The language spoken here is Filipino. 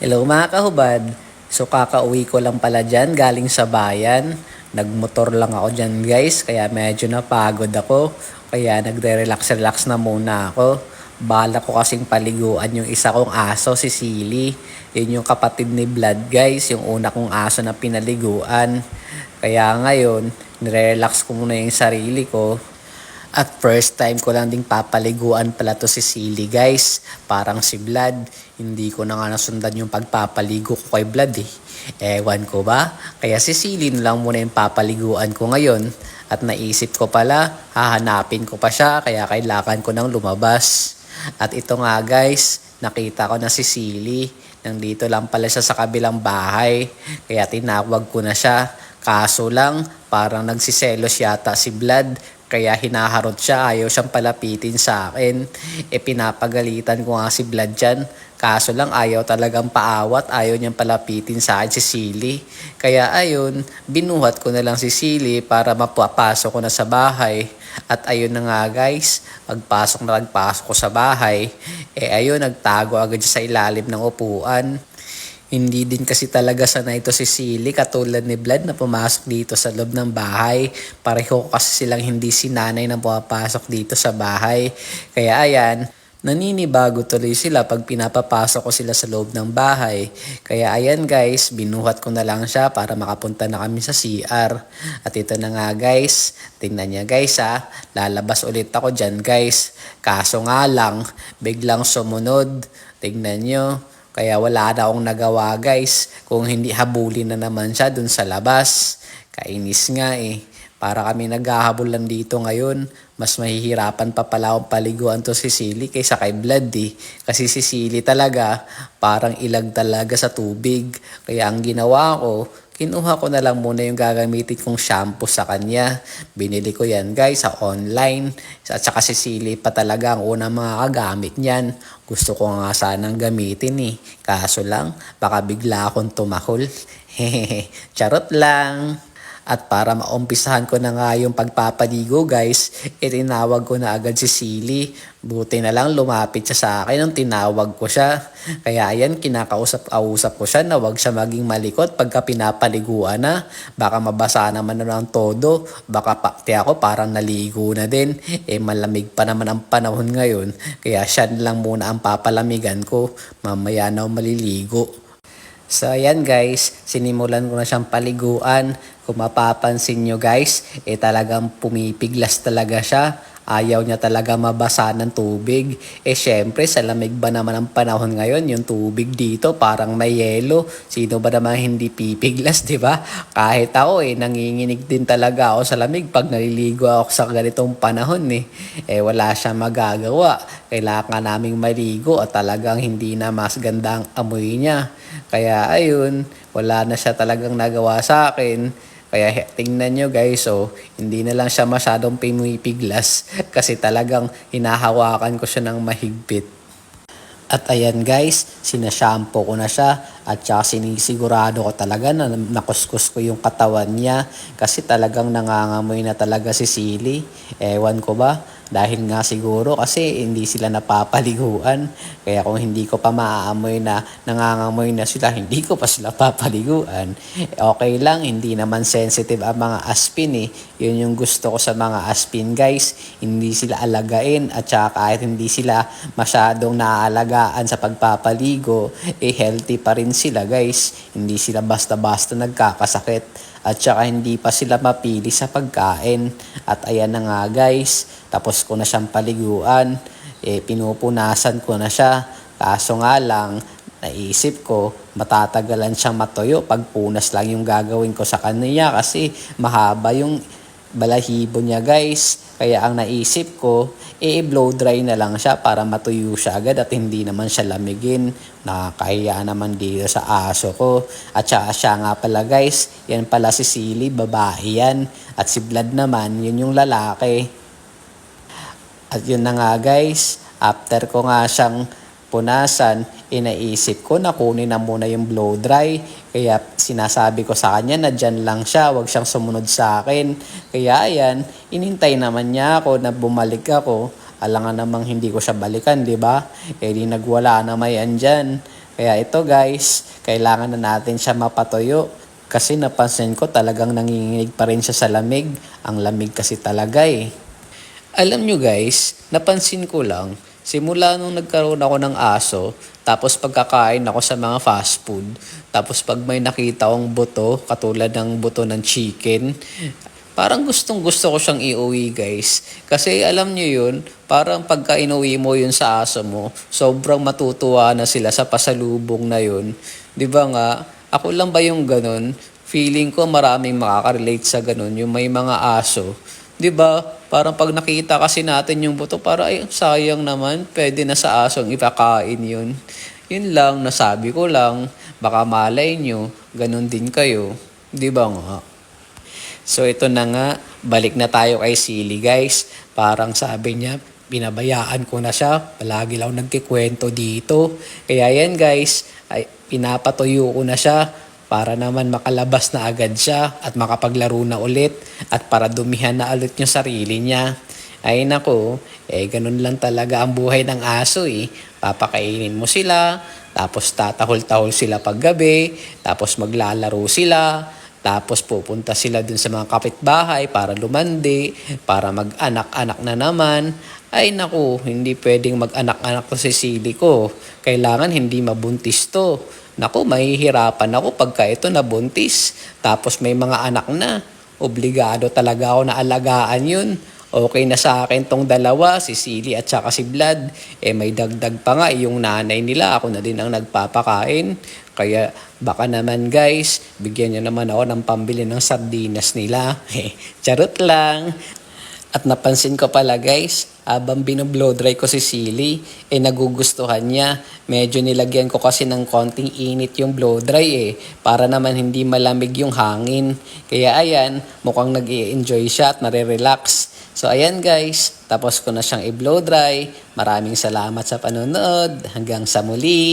Hello mga kahubad. So kakauwi ko lang pala dyan galing sa bayan. Nagmotor lang ako dyan guys kaya medyo napagod ako. Kaya nagre-relax-relax na muna ako. Bala ko kasing paliguan yung isa kong aso, si Silly. Yun yung kapatid ni Blood guys, yung una kong aso na pinaliguan. Kaya ngayon, nire-relax ko muna yung sarili ko. At first time ko lang ding papaliguan pala to si Silly guys. Parang si Vlad, hindi ko na nga nasundan yung pagpapaligo ko kay Vlad eh. Ewan ko ba? Kaya si Silly na lang muna yung papaliguan ko ngayon. At naisip ko pala, hahanapin ko pa siya kaya kailangan ko nang lumabas. At ito nga guys, nakita ko na si Silly. Nandito lang pala siya sa kabilang bahay. Kaya tinawag ko na siya. Kaso lang, parang nagsiselos yata si Vlad. Kaya hinaharot siya, ayaw siyang palapitin sa akin. Pinapagalitan ko nga si Vlad dyan. Kaso lang ayaw talagang paawat, ayaw niyang palapitin sa akin si Silly. Kaya ayun, binuhat ko na lang si Silly para mapapasok ko na sa bahay. At ayun na nga guys, pagpasok ko sa bahay, ayun, nagtago agad siya sa ilalim ng upuan. Hindi din kasi talaga sanay ito si Silly katulad ni Vlad na pumasok dito sa loob ng bahay. Pareho kasi silang hindi sinanay na pumapasok dito sa bahay. Kaya ayan, naninibago tuloy sila pag pinapapasok ko sila sa loob ng bahay. Kaya ayan guys, binuhat ko na lang siya para makapunta na kami sa CR. At ito na nga guys, tingnan niya guys ha, lalabas ulit ako dyan guys. Kaso nga lang, biglang sumunod. Tingnan nyo. Kaya wala na akong nagawa guys. Kung hindi habulin na naman siya dun sa labas. Kainis nga eh. Para kami naghahabulan dito ngayon. Mas mahihirapan pa pala akong paliguan to si Silly kaysa kay Vlad eh. Kasi si Silly talaga parang ilag talaga sa tubig. Kaya ang ginawa ko, kinuha ko na lang muna yung gagamitin kong shampoo sa kanya. Binili ko yan guys sa online. At saka si Silly pa talaga ang unang mga kagamit niyan. Gusto ko nga sanang gamitin eh. Kaso lang, baka bigla akong tumakol. Hehehe, charot lang. At para maumpisahan ko na nga yung pagpapaligo guys, itinawag ko na agad si Silly. Buti na lang lumapit siya sa akin nung tinawag ko siya. Kaya ayan, kinakausap ko siya na wag siya maging malikot pagka pinapaliguan na. Baka mabasa naman na ng todo. Baka pakti ako parang naligo na din. Malamig pa naman ang panahon ngayon. Kaya siya lang muna ang papalamigan ko. Mamaya na maliligo. So ayan guys, sinimulan ko na siyang paliguan. Kung mapapansin nyo guys, talagang pumipiglas talaga siya. Ayaw niya talaga mabasa ng tubig. Syempre, sa lamig ba naman ang panahon ngayon, yung tubig dito parang may yelo. Sino ba naman hindi pipiglas, di ba? Kahit ako nanginginig din talaga ako sa lamig pag naliligo ako sa ganitong panahon eh. Wala siyang magagawa. Kailangan naming maligo at talagang hindi na mas ganda ang amoy niya. Kaya ayun, wala na siya talagang nagawa sa akin. Kaya tingnan nyo guys, hindi na lang siya masyadong pumipiglas kasi talagang hinahawakan ko siya ng mahigpit. At ayan guys, sinashampoo ko na siya at saka sinisigurado ko talaga na nakuskus ko yung katawan niya kasi talagang nangangamoy na talaga si Silly. Ewan ko ba? Dahil nga siguro kasi hindi sila napapaliguan. Kaya kung hindi ko pa maaamoy na nangangamoy na sila, hindi ko pa sila papaliguan. Okay lang, hindi naman sensitive ang mga aspin eh. Yun yung gusto ko sa mga aspin guys. Hindi sila alagain at saka kahit hindi sila masyadong naaalagaan sa pagpapaligo, healthy pa rin sila guys. Hindi sila basta-basta nagkakasakit. At saka hindi pa sila mapili sa pagkain. At ayan na nga guys, tapos ko na siyang paliguan. Pinupunasan ko na siya. Kaso nga lang, naisip ko, matatagalan siyang matuyo pag punas lang yung gagawin ko sa kanya kasi mahaba yung balahibo niya guys. Kaya ang naisip ko, blow dry na lang siya para matuyo siya agad at hindi naman siya lamigin. Nakakahiya naman dito sa aso ko. At saka siya nga pala guys, yan pala si Silly, babae yan. At si Vlad naman, yun yung lalaki. At yun na nga guys, after ko nga siyang punasan, naisip ko na kunin na muna yung blow dry. Kaya sinasabi ko sa kanya na dyan lang siya, wag siyang sumunod sa akin. Kaya ayan, inintay naman niya ako na bumalik ako. Alangan namang hindi ko siya balikan, di ba? Di nagwala naman yan dyan. Kaya ito guys, kailangan na natin siya mapatuyo. Kasi napansin ko talagang nanginginig pa rin siya sa lamig. Ang lamig kasi talaga eh. Alam nyo guys, napansin ko lang, simula nung nagkaroon ako ng aso, tapos pagkakain ako sa mga fast food, tapos pag may nakita akong buto, katulad ng buto ng chicken, parang gustong gusto ko siyang iuwi guys. Kasi alam nyo yun, parang pagka inuwi mo yun sa aso mo, sobrang matutuwa na sila sa pasalubong na yun. 'Di ba nga? Ako lang ba yung ganun? Feeling ko maraming makaka-relate sa ganun, yung may mga aso. 'Di ba? Parang pag nakita kasi natin yung buto, para ay sayang naman, pwede na sa asong ipakain yun. Yun lang, nasabi ko lang, baka malay nyo, ganun din kayo. 'Di ba nga? So ito na nga, balik na tayo kay Silly guys. Parang sabi niya, pinabayaan ko na siya. Palagi lang nagkikwento dito. Kaya yan guys, ay pinapatuyo ko na siya para naman makalabas na agad siya at makapaglaro na ulit at para dumihan na ulit yung sarili niya. Ay nako, ganun lang talaga ang buhay ng aso eh. Papakainin mo sila, tapos tatahol-tahol sila paggabi, tapos maglalaro sila, tapos pupunta sila dun sa mga kapitbahay para lumandi, para mag-anak-anak na naman. Ay naku, hindi pwedeng mag-anak-anak to si Silly ko. Kailangan hindi mabuntis to. Naku, mahihirapan ako pagka ito nabuntis. Tapos may mga anak na. Obligado talaga ako na alagaan yun. Okay na sa akin tong dalawa, si Silly at saka si Vlad. May dagdag pa nga yung nanay nila. Ako na din ang nagpapakain. Kaya baka naman guys, bigyan nyo naman ako ng pambili ng sardinas nila. Charot lang. At napansin ko pala guys, habang binoblow dry ko si Silly, nagugustuhan niya. Medyo nilagyan ko kasi ng konting init yung blow dry para naman hindi malamig yung hangin. Kaya ayan, mukhang nag-i-enjoy siya at nare-relax. So ayan guys, tapos ko na siyang i-blow dry. Maraming salamat sa panonood. Hanggang sa muli.